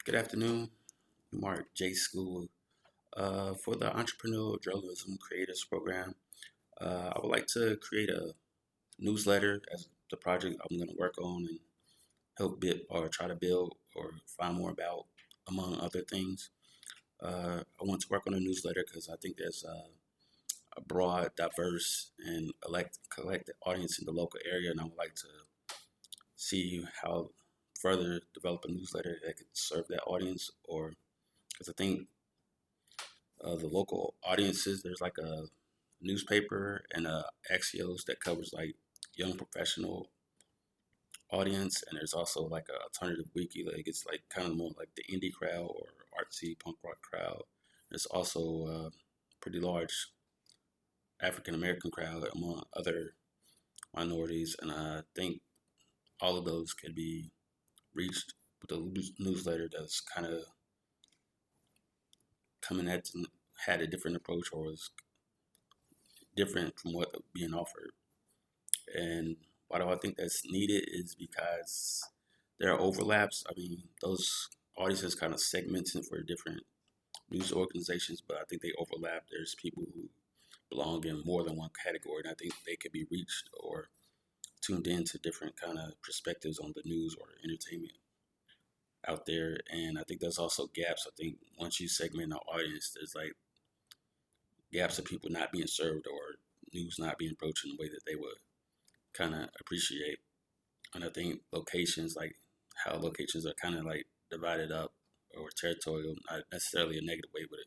Good afternoon, Mark J. School. For the Entrepreneurial Journalism Creators Program, I would like to create a newsletter as the project I'm going to work on and help build or try to build or find more about, among other things. I want to work on a newsletter because I think there's a broad, diverse, and collected audience in the local area, and I would like to see how further develop a newsletter that could serve that audience, or because I think the local audiences. There's like a newspaper and a Axios that covers like young professional audience, and there's also like a alternative wiki. Like it's like kind of more like the indie crowd or artsy punk rock crowd. There's also a pretty large African American crowd among other minorities, and I think all of those can be reached with a newsletter that's kind of coming at had a different approach or was different from what being offered. And why do I think that's needed is because there are overlaps. I mean, those audiences kind of segmented for different news organizations, but I think they overlap. There's people who belong in more than one category, and I think they can be reached or tuned into different kind of perspectives on the news or entertainment out there. And I think there's also gaps. I think once you segment an audience, there's like gaps of people not being served or news not being approached in the way that they would kind of appreciate. And I think locations, like how locations are kind of like divided up or territorial, not necessarily a negative way, but it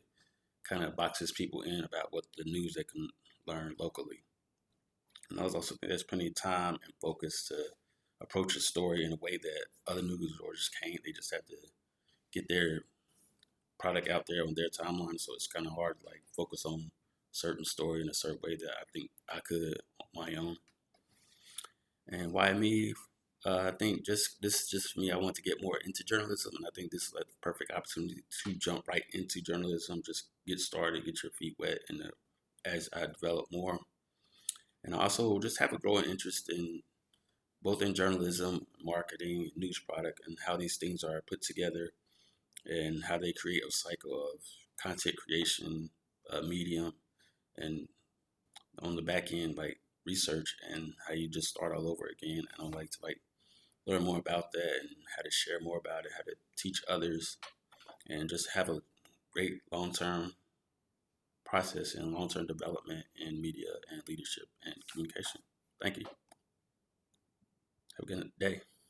kind of boxes people in about what the news they can learn locally. And I also think there's plenty of time and focus to approach a story in a way that other news reporters can't. They just have to get their product out there on their timeline, so it's kind of hard to like focus on a certain story in a certain way that I think I could on my own. And why me? I think just for me, I want to get more into journalism, and I think this is like the perfect opportunity to jump right into journalism, just get started, get your feet wet, and as I develop more, and I also just have a growing interest in both in journalism, marketing, news product, and how these things are put together, and how they create a cycle of content creation, medium, and on the back end, like research and how you just start all over again. And I'd like to like learn more about that and how to share more about it, how to teach others, and just have a great long-term process and long-term development in media and leadership and communication. Thank you. Have a good day.